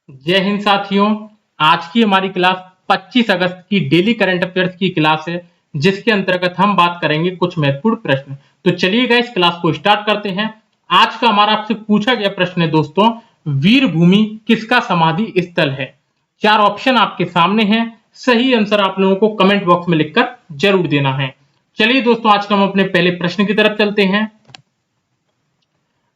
जय हिंद साथियों। आज की हमारी क्लास 25 अगस्त की डेली करंट अफेयर्स की क्लास है, जिसके अंतर्गत हम बात करेंगे कुछ महत्वपूर्ण प्रश्न। तो चलिए गाइस क्लास को स्टार्ट करते हैं। आज का हमारा आपसे पूछा गया प्रश्न है दोस्तों, वीर भूमि किसका समाधि स्थल है। चार ऑप्शन आपके सामने हैं, सही आंसर आप लोगों को कमेंट बॉक्स में लिखकर जरूर देना है। चलिए दोस्तों, आज का हम अपने पहले प्रश्न की तरफ चलते हैं।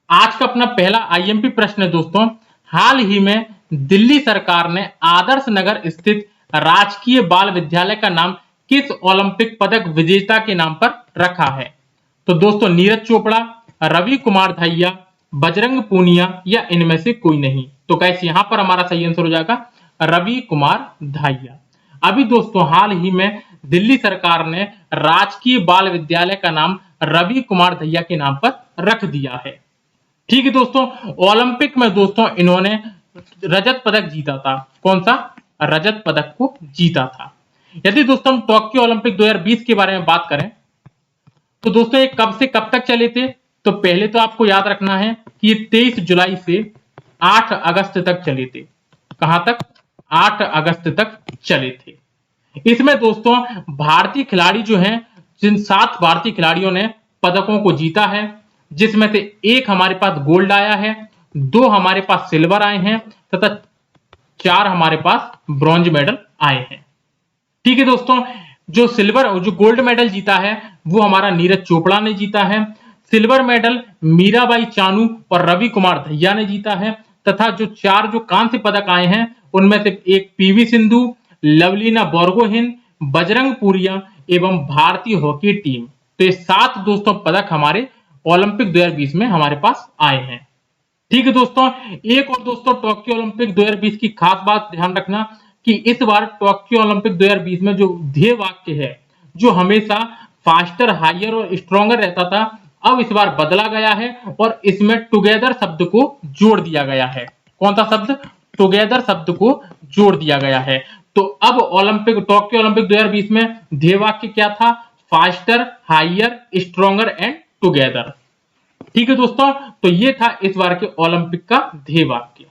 आज का अपना पहला आईएमपी प्रश्न है दोस्तों, हाल ही में दिल्ली सरकार ने आदर्श नगर स्थित राजकीय बाल विद्यालय का नाम किस ओलंपिक पदक विजेता के नाम पर रखा है। तो दोस्तों, नीरज चोपड़ा, रवि कुमार दहिया, बजरंग पूनिया या इनमें से कोई नहीं। तो गाइस यहां पर हमारा सही आंसर हो जाएगा रवि कुमार दहिया। अभी दोस्तों हाल ही में दिल्ली सरकार ने राजकीय बाल विद्यालय का नाम रवि कुमार दहिया के नाम पर रख दिया है। ठीक है दोस्तों, ओलंपिक में दोस्तों इन्होंने रजत पदक जीता था। कौन सा? रजत पदक को जीता था। यदि दोस्तों हम टोक्यो ओलंपिक 2020 के बारे में बात करें तो दोस्तों ये कब से कब तक चले थे। तो पहले तो आपको याद रखना है कि ये 23 जुलाई से 8 अगस्त तक चले थे। कहां तक? 8 अगस्त तक चले थे। इसमें दोस्तों भारतीय खिलाड़ी जो हैं, जिन 7 भारतीय खिलाड़ियों ने पदकों को जीता है, जिसमें से एक हमारे पास गोल्ड आया है, 2 हमारे पास सिल्वर आए हैं तथा 4 हमारे पास ब्रॉन्ज मेडल आए हैं। ठीक है दोस्तों, जो गोल्ड मेडल जीता है वो हमारा नीरज चोपड़ा ने जीता है। सिल्वर मेडल मीराबाई चानू और रवि कुमार दहिया ने जीता है तथा जो 4 जो कांस्य पदक आए हैं उनमें से एक पीवी सिंधु, लवलीना बोरगोहेन, बजरंग पुनिया एवं भारतीय हॉकी टीम। तो ये 7 दोस्तों पदक हमारे ओलंपिक 2020 में हमारे पास आए हैं। ठीक है दोस्तों, एक और दोस्तों टोक्यो ओलंपिक 2020 की खास बात ध्यान रखना कि इस बार टोक्यो ओलंपिक 2020 में जो ध्येय वाक्य है, जो हमेशा फास्टर, हायर और स्ट्रॉन्गर रहता था, अब इस बार बदला गया है और इसमें टुगेदर शब्द को जोड़ दिया गया है। कौन सा शब्द? टुगेदर शब्द को जोड़ दिया गया है। तो अब टोक्यो ओलंपिक 2020 में ध्येय वाक्य क्या था? Faster, higher, stronger and together. ठीक है दोस्तों, तो ये था इस बार के ओलंपिक का ध्येय वाक्य।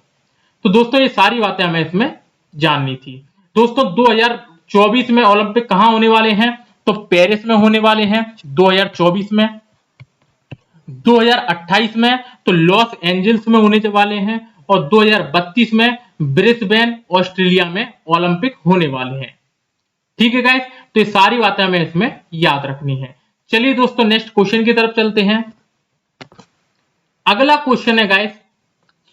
तो दोस्तों ये सारी बातें हमें इसमें जाननी थी। दोस्तों 2024 में ओलंपिक कहां होने वाले हैं? तो पेरिस में होने वाले हैं 2024 में। 2028 में तो लॉस एंजल्स में होने वाले हैं और 2032 में ब्रिस्बेन ऑस्ट्रेलिया में ओलंपिक होने वाले हैं। ठीक है गाइस, तो ये सारी बातें हमें इसमें याद रखनी है। चलिए दोस्तों नेक्स्ट क्वेश्चन की तरफ चलते हैं। अगला क्वेश्चन है गाइस,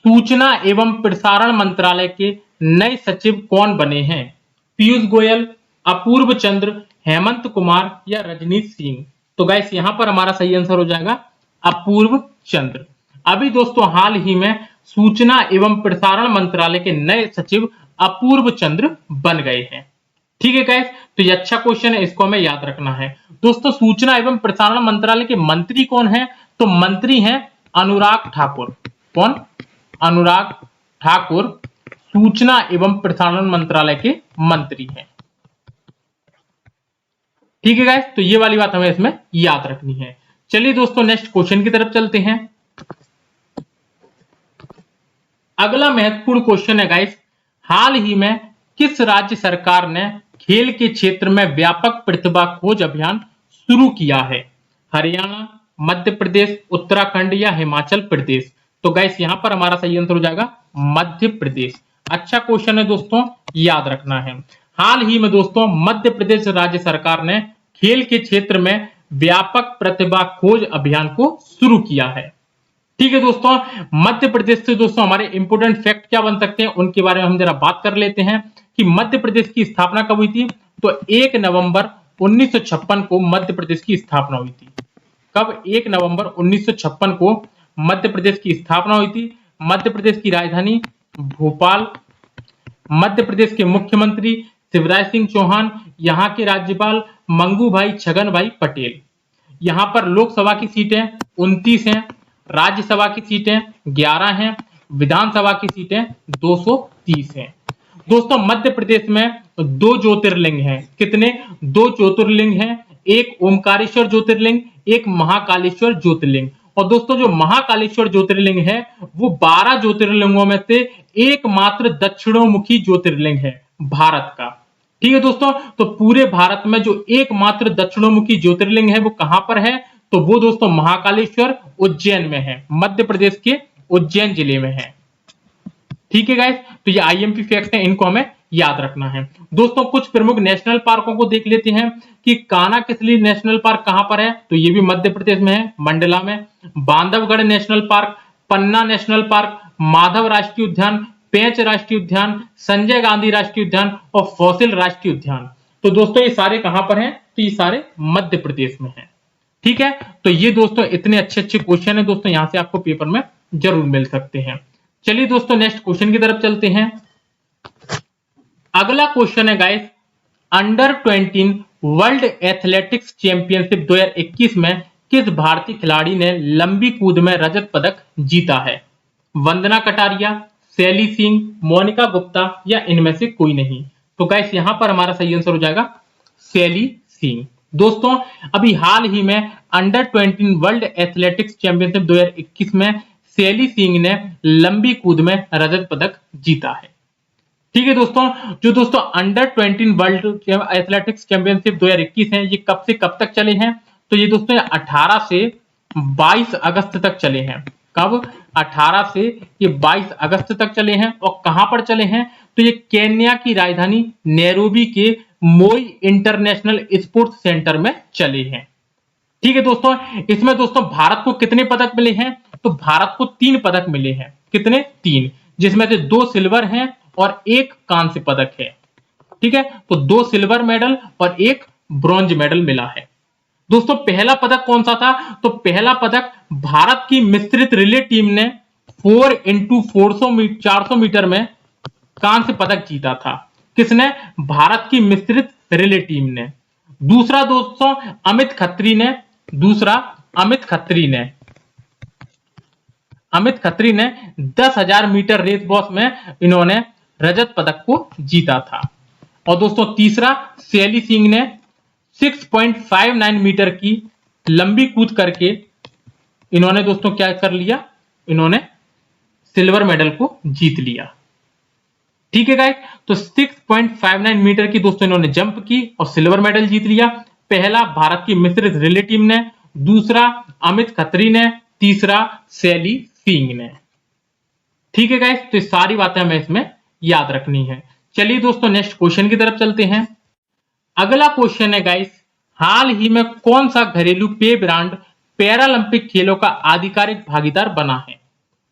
सूचना एवं प्रसारण मंत्रालय के नए सचिव कौन बने हैं? पीयूष गोयल, अपूर्व चंद्र, हेमंत कुमार या रजनीश सिंह। तो गाइस यहां पर हमारा सही आंसर हो जाएगा अपूर्व चंद्र। अभी दोस्तों हाल ही में सूचना एवं प्रसारण मंत्रालय के नए सचिव अपूर्व चंद्र बन गए हैं। ठीक है गाइस, तो ये अच्छा क्वेश्चन है, इसको हमें याद रखना है। दोस्तों सूचना एवं प्रसारण मंत्रालय के मंत्री कौन है? तो मंत्री हैं अनुराग ठाकुर। कौन? अनुराग ठाकुर सूचना एवं प्रसारण मंत्रालय के मंत्री हैं। ठीक है गाइस, तो ये वाली बात हमें इसमें याद रखनी है। चलिए दोस्तों नेक्स्ट क्वेश्चन की तरफ चलते हैं। अगला महत्वपूर्ण क्वेश्चन है गाइस, हाल ही में किस राज्य सरकार ने खेल के क्षेत्र में व्यापक प्रतिभा खोज अभियान शुरू किया है? हरियाणा, मध्य प्रदेश, उत्तराखंड या हिमाचल प्रदेश। तो गाइस यहां पर हमारा सही आंसर हो जाएगा मध्य प्रदेश। अच्छा क्वेश्चन है दोस्तों, याद रखना है। हाल ही में दोस्तों मध्य प्रदेश राज्य सरकार ने खेल के क्षेत्र में व्यापक प्रतिभा खोज अभियान को शुरू किया है। ठीक है दोस्तों, मध्य प्रदेश से दोस्तों हमारे इंपोर्टेंट फैक्ट क्या बन सकते हैं उनके बारे में हम जरा बात कर लेते हैं कि मध्य प्रदेश की स्थापना कब हुई थी। तो 1 नवंबर 1956 को मध्य प्रदेश की स्थापना हुई थी। कब? 1 नवंबर 1956 को मध्य प्रदेश की स्थापना हुई थी। मध्य प्रदेश की राजधानी भोपाल। मध्य प्रदेश के मुख्यमंत्री शिवराज सिंह चौहान, यहाँ के राज्यपाल मंगू भाई छगन भाई पटेल। यहाँ पर लोकसभा की सीटें 29 हैं, राज्यसभा की सीटें 11 हैं, विधानसभा की सीटें 230 हैं। दोस्तों मध्य प्रदेश में 2 ज्योतिर्लिंग हैं। कितने? 2 ज्योतिर्लिंग हैं, एक ओमकारेश्वर ज्योतिर्लिंग, एक महाकालेश्वर ज्योतिर्लिंग। और दोस्तों जो महाकालेश्वर ज्योतिर्लिंग है वो 12 ज्योतिर्लिंगों में से एकमात्र दक्षिणोमुखी ज्योतिर्लिंग है भारत का। ठीक है दोस्तों, तो पूरे भारत में जो एकमात्र दक्षिणोमुखी ज्योतिर्लिंग है वो कहां पर है, तो वो दोस्तों महाकालेश्वर उज्जैन में है, मध्य प्रदेश के उज्जैन जिले में है। ठीक है गाइस, तो ये आईएमपी फैक्ट है, इनको हमें याद रखना है। दोस्तों कुछ प्रमुख नेशनल पार्कों को देख लेते हैं कि कान्हा-किसली नेशनल पार्क कहां पर है, तो ये भी मध्य प्रदेश में है, मंडला में। बांधवगढ़ नेशनल पार्क, पन्ना नेशनल पार्क, माधव राष्ट्रीय उद्यान, पेंच राष्ट्रीय उद्यान, संजय गांधी राष्ट्रीय उद्यान और फॉसिल राष्ट्रीय उद्यान। तो दोस्तों ये सारे कहां पर हैं, तो ये सारे मध्य प्रदेश में हैं। ठीक है, तो ये दोस्तों इतने अच्छे अच्छे क्वेश्चन है दोस्तों, यहां से आपको पेपर में जरूर मिल सकते हैं। चलिए दोस्तों नेक्स्ट क्वेश्चन की तरफ चलते हैं। अगला क्वेश्चन है guys, under 21 world athletics championship 2021 में किस भारतीय खिलाड़ी ने लंबी कूद में रजत पदक जीता है? वंदना कटारिया, शैली सिंह, मोनिका गुप्ता या इनमें से कोई नहीं। तो गाइस यहां पर हमारा सही आंसर हो जाएगा शैली सिंह। दोस्तों अभी हाल ही में अंडर 21 वर्ल्ड एथलेटिक्स चैंपियनशिप 2021 में शैली सिंह ने लंबी कूद में रजत पदक जीता है। ठीक है दोस्तों, जो दोस्तों अंडर 21 वर्ल्ड एथलेटिक्स चैंपियनशिप 2021 है, ये कब से कब तक चले हैं, तो ये दोस्तों 18 से 22 अगस्त तक चले हैं। कब? 18 से ये 22 अगस्त तक चले हैं। और कहां पर चले हैं, तो ये केन्या की राजधानी नैरोबी के मोई इंटरनेशनल स्पोर्ट्स सेंटर में चले हैं। ठीक है दोस्तों, इसमें दोस्तों भारत को कितने पदक मिले हैं, तो भारत को 3 पदक मिले हैं। कितने? 3, जिसमें से 2 सिल्वर हैं और 1 कांस्य पदक है। ठीक है, तो 2 सिल्वर मेडल और 1 ब्रॉन्ज मेडल मिला है। दोस्तों पहला पदक कौन सा था, तो पहला पदक भारत की मिश्रित रिले टीम ने 4x400 मीटर में कांस्य पदक जीता था। किसने? भारत की मिश्रित रिले टीम ने। दूसरा दोस्तों अमित खत्री ने 10,000 मीटर रेस बॉस में इन्होंने रजत पदक को जीता था। और दोस्तों तीसरा शैली सिंह ने 6.59 मीटर की लंबी कूद करके इन्होंने दोस्तों क्या कर लिया, इन्होंने सिल्वर मेडल को जीत लिया। ठीक है गाइस, तो 6.59 मीटर की दोस्तों इन्होंने जंप की और सिल्वर मेडल जीत लिया। पहला भारत की मिश्रित रिले टीम ने, दूसरा अमित खत्री ने, तीसरा शैली सिंह ने। ठीक है गाइस, तो सारी बातें हमें इसमें याद रखनी है। चलिए दोस्तों नेक्स्ट क्वेश्चन की तरफ चलते हैं। अगला क्वेश्चन है गाइस, हाल ही में कौन सा घरेलू पेय ब्रांड पैरालंपिक खेलों का आधिकारिक भागीदार बना है?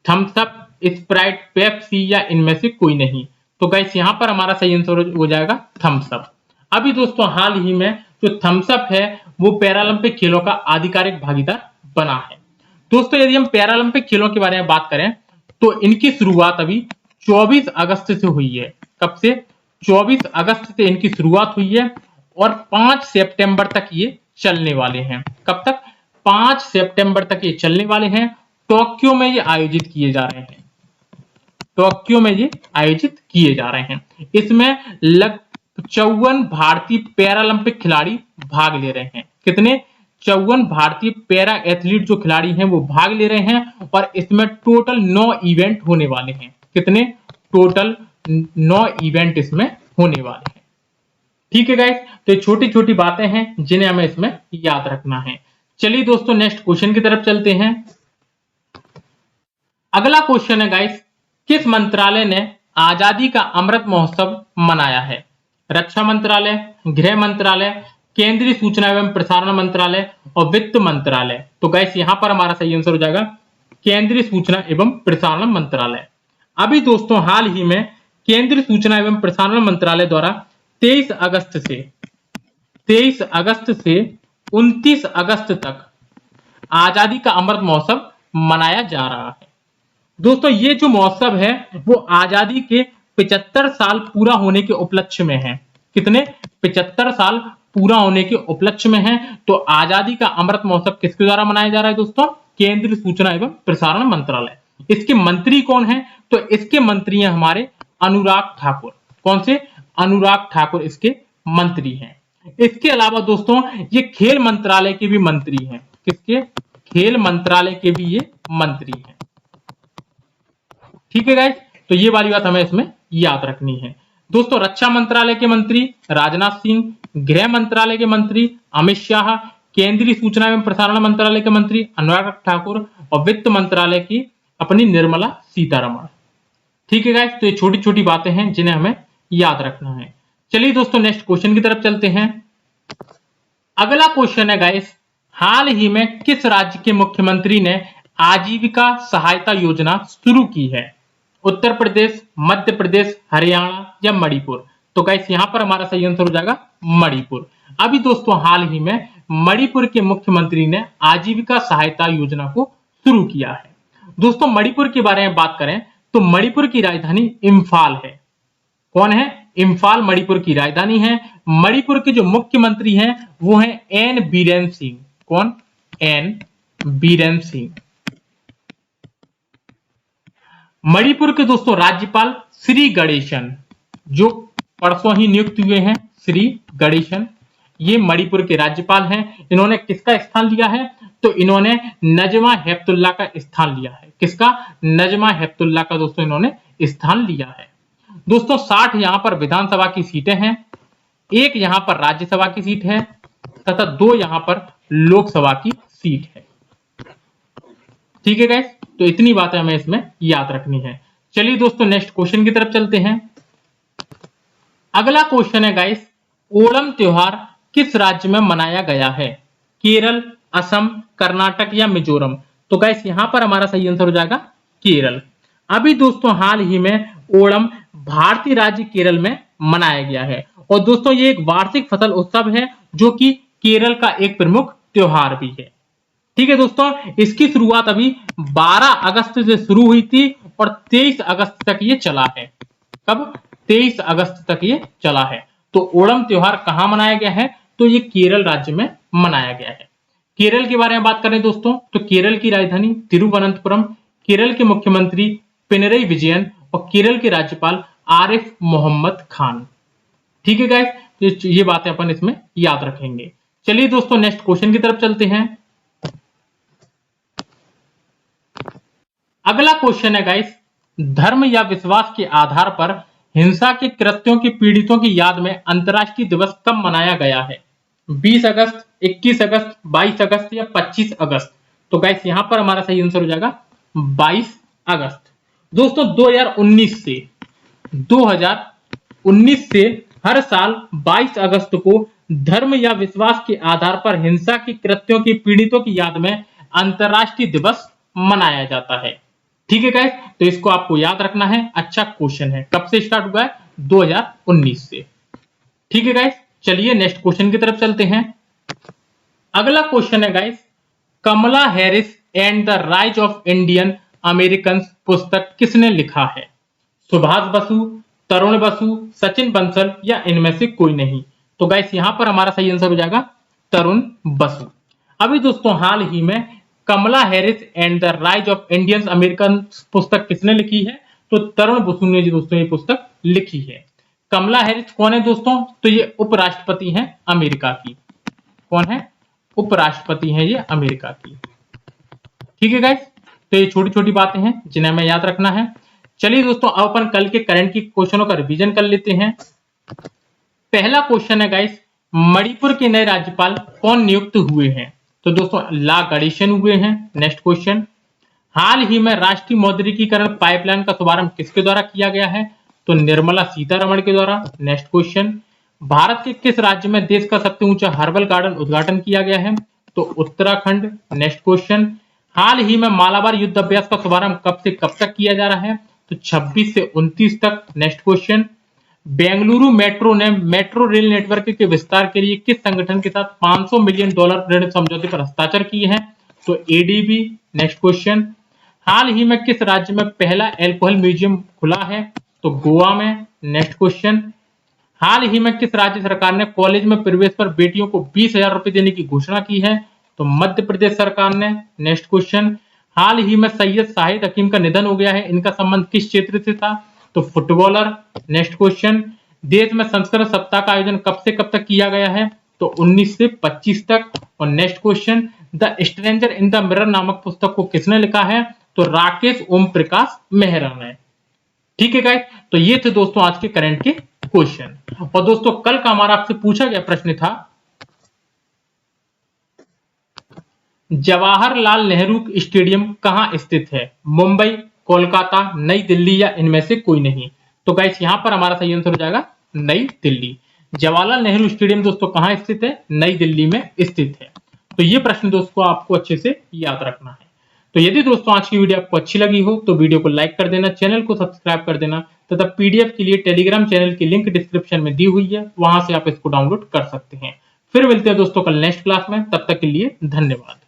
थम्स अप, स्प्राइट, पेप्सी या इनमें से कोई नहीं। तो गाइस यहां पर हमारा सही आंसर हो जाएगा थम्स अप। अभी दोस्तों हाल ही में जो थम्स अप है वो पैरालंपिक खेलों का आधिकारिक भागीदार बना है। दोस्तों यदि हम पैरालंपिक खेलों के बारे में बात करें तो इनकी शुरुआत अभी 24 अगस्त से हुई है। कब से? 24 अगस्त से इनकी शुरुआत हुई है और 5 सितंबर तक ये चलने वाले हैं। कब तक? 5 सितंबर तक ये चलने वाले हैं। टोक्यो में ये आयोजित किए जा रहे हैं। इसमें लगभग 54 भारतीय पैरालंपिक खिलाड़ी भाग ले रहे हैं। कितने? 54 भारतीय पैरा एथलीट जो खिलाड़ी हैं वो भाग ले रहे हैं और इसमें टोटल 9 इवेंट होने वाले हैं। कितने? टोटल 9 इवेंट इसमें होने वाले हैं। ठीक है गाइस, तो ये छोटी छोटी बातें हैं जिन्हें हमें इसमें याद रखना है। चलिए दोस्तों नेक्स्ट क्वेश्चन की तरफ चलते हैं। अगला क्वेश्चन है गाइस, किस मंत्रालय ने आजादी का अमृत महोत्सव मनाया है? रक्षा मंत्रालय, गृह मंत्रालय, केंद्रीय सूचना एवं प्रसारण मंत्रालय और वित्त मंत्रालय। तो गाइस यहां पर हमारा सही आंसर हो जाएगा केंद्रीय सूचना एवं प्रसारण मंत्रालय। अभी दोस्तों हाल ही में केंद्रीय सूचना एवं प्रसारण मंत्रालय द्वारा 23 अगस्त से 29 अगस्त तक आजादी का अमृत महोत्सव मनाया जा रहा है। दोस्तों ये जो महोत्सव है वो आजादी के 75 साल पूरा होने के उपलक्ष्य में है। कितने? 75 साल पूरा होने के उपलक्ष्य में है। तो आजादी का अमृत महोत्सव किसके द्वारा मनाया जा रहा है दोस्तों? केंद्रीय सूचना एवं प्रसारण मंत्रालय। इसके मंत्री कौन है? तो इसके मंत्री हैं हमारे अनुराग ठाकुर। कौन से? अनुराग ठाकुर इसके मंत्री हैं। इसके अलावा दोस्तों ये खेल मंत्रालय के भी मंत्री हैं। किसके? खेल मंत्रालय के भी ये मंत्री हैं। ठीक है गाइस, तो ये वाली बात हमें इसमें याद रखनी है। दोस्तों रक्षा मंत्रालय के मंत्री राजनाथ सिंह, गृह मंत्रालय के मंत्री अमित शाह, केंद्रीय सूचना एवं प्रसारण मंत्रालय के मंत्री अनुराग ठाकुर और वित्त मंत्रालय की अपनी निर्मला सीतारमण। ठीक है गाइस, तो ये छोटी छोटी बातें हैं जिन्हें हमें याद रखना है। चलिए दोस्तों नेक्स्ट क्वेश्चन की तरफ चलते हैं। अगला क्वेश्चन है गाइस, हाल ही में किस राज्य के मुख्यमंत्री ने आजीविका सहायता योजना शुरू की है? उत्तर प्रदेश, मध्य प्रदेश, हरियाणा या मणिपुर? तो गाइस यहां पर हमारा सही आंसर हो जाएगा मणिपुर। अभी दोस्तों हाल ही में मणिपुर के मुख्यमंत्री ने आजीविका सहायता योजना को शुरू किया है। दोस्तों मणिपुर के बारे में बात करें तो मणिपुर की राजधानी इम्फाल है। कौन है? इम्फाल मणिपुर की राजधानी है। मणिपुर के जो मुख्यमंत्री हैं वो हैं एन बीरेन सिंह। कौन? एन बीरेन सिंह। मणिपुर के दोस्तों राज्यपाल श्री गणेशन, जो परसों ही नियुक्त हुए हैं, श्री गणेशन, ये मणिपुर के राज्यपाल हैं। इन्होंने किसका स्थान लिया है? तो इन्होंने नजमा हेपतुल्ला का स्थान लिया है। किसका? नजमा हेपतुल्ला का दोस्तों इन्होंने स्थान लिया है। दोस्तों 60 यहां पर विधानसभा की सीटें हैं, एक यहां पर राज्यसभा की सीट है तथा 2 यहां पर लोकसभा की सीट है। ठीक है गाइस, तो इतनी बातें हमें इसमें याद रखनी है। चलिए दोस्तों नेक्स्ट क्वेश्चन की तरफ चलते हैं। अगला क्वेश्चन है गाइस, ओणम त्योहार किस राज्य में मनाया गया है? केरल, असम, कर्नाटक या मिजोरम? तो गाइस यहां पर हमारा सही आंसर हो जाएगा केरल। अभी दोस्तों हाल ही में ओणम भारतीय राज्य केरल में मनाया गया है और दोस्तों ये एक वार्षिक फसल उत्सव है जो कि केरल का एक प्रमुख त्योहार भी है। ठीक है दोस्तों, इसकी शुरुआत अभी 12 अगस्त से शुरू हुई थी और 23 अगस्त तक ये चला है। कब? 23 अगस्त तक ये चला है। तो ओणम त्योहार कहां मनाया गया है? तो ये केरल राज्य में मनाया गया है। केरल के बारे में बात करें दोस्तों तो केरल की राजधानी तिरुवनंतपुरम, केरल के मुख्यमंत्री पिनरई विजयन और केरल के राज्यपाल आरिफ मोहम्मद खान। ठीक है गाइस, तो ये बातें अपन इसमें याद रखेंगे। चलिए दोस्तों नेक्स्ट क्वेश्चन की तरफ चलते हैं। अगला क्वेश्चन है गाइस, धर्म या विश्वास के आधार पर हिंसा के कृत्यों के पीड़ितों की याद में अंतर्राष्ट्रीय दिवस कब मनाया गया है? 20 अगस्त, 21 अगस्त, 22 अगस्त या 25 अगस्त? तो गाइस यहां पर हमारा सही आंसर हो जाएगा 22 अगस्त। दोस्तों 2019 से हर साल 22 अगस्त को धर्म या विश्वास के आधार पर हिंसा के कृत्यों के पीड़ितों की याद में अंतर्राष्ट्रीय दिवस मनाया जाता है। ठीक है गाइस, तो इसको आपको याद रखना है। अच्छा क्वेश्चन है। कब से स्टार्ट हुआ है? 2019 से। ठीक है गाइस, चलिए नेक्स्ट क्वेश्चन की तरफ चलते हैं। अगला क्वेश्चन है guys, Kamala Harris and the rise of Indian American पुस्तक किसने लिखा है? सुभाष बसु, तरुण बसु, सचिन बंसल या इनमें से कोई नहीं? तो गाइस यहां पर हमारा सही आंसर हो जाएगा तरुण बसु। अभी दोस्तों हाल ही में Kamala Harris and the rise of Indian American पुस्तक किसने लिखी है? तो तरुण बसु ने जी दोस्तों ये पुस्तक लिखी है। कमला हैरिस कौन है दोस्तों? तो ये उपराष्ट्रपति हैं अमेरिका की। कौन है? उपराष्ट्रपति हैं ये अमेरिका की। ठीक है गाइस, तो ये छोटी छोटी बातें हैं जिन्हें हमें याद रखना है। चलिए दोस्तों अब अपन कल के करंट की क्वेश्चनों का रिवीजन कर लेते हैं। पहला क्वेश्चन है गाइस, मणिपुर के नए राज्यपाल कौन नियुक्त हुए हैं? तो दोस्तों ला गणेशन हुए हैं। नेक्स्ट क्वेश्चन, हाल ही में राष्ट्रीय मौद्रिकीकरण पाइपलाइन का शुभारंभ किसके द्वारा किया गया है? तो निर्मला सीतारमण के द्वारा। नेक्स्ट क्वेश्चन, भारत के किस राज्य में देश का सबसे ऊंचा हर्बल गार्डन उद्घाटन किया गया है? तो उत्तराखंड। नेक्स्ट क्वेश्चन, हाल ही में मालाबार युद्ध अभ्यास का शुभारंभ कब से कब तक किया जा रहा है? तो 26 से 29 तक। नेक्स्ट क्वेश्चन, बेंगलुरु मेट्रो ने मेट्रो रेल नेटवर्क के विस्तार के लिए किस संगठन के साथ $500 मिलियन ऋण समझौते पर हस्ताक्षर किए हैं? तो एडीबी। नेक्स्ट क्वेश्चन, हाल ही में किस राज्य में पहला एल्कोहल म्यूजियम खुला है? तो गोवा में। नेक्स्ट क्वेश्चन, हाल ही में किस राज्य सरकार ने कॉलेज में प्रवेश पर बेटियों को 20,000 रुपए देने की घोषणा की है? तो मध्य प्रदेश सरकार ने। नेक्स्ट क्वेश्चन, हाल ही में सैयद शाहिद हकीम का निधन हो गया है, इनका संबंध किस क्षेत्र से था? तो फुटबॉलर। नेक्स्ट क्वेश्चन, देश में संस्कृत सप्ताह का आयोजन कब से कब तक किया गया है? तो 19 से 25 तक। और next question, the stranger in the mirror नामक पुस्तक को किसने लिखा है? तो राकेश ओम प्रकाश मेहरा ने। ठीक है गाइस, तो ये थे दोस्तों आज के करंट के क्वेश्चन। और दोस्तों कल का हमारा आपसे पूछा गया प्रश्न था, जवाहरलाल नेहरू स्टेडियम कहां स्थित है? मुंबई, कोलकाता, नई दिल्ली या इनमें से कोई नहीं। तो गाइस यहां पर हमारा सही आंसर हो जाएगा नई दिल्ली। जवाहरलाल नेहरू स्टेडियम दोस्तों कहां स्थित है? नई दिल्ली में स्थित है। तो ये प्रश्न दोस्तों आपको अच्छे से याद रखना है। तो यदि दोस्तों आज की वीडियो आपको अच्छी लगी हो तो वीडियो को लाइक कर देना, चैनल को सब्सक्राइब कर देना तथा पीडीएफ के लिए टेलीग्राम चैनल की लिंक डिस्क्रिप्शन में दी हुई है, वहां से आप इसको डाउनलोड कर सकते हैं। फिर मिलते हैं दोस्तों कल नेक्स्ट क्लास में, तब तक के लिए धन्यवाद।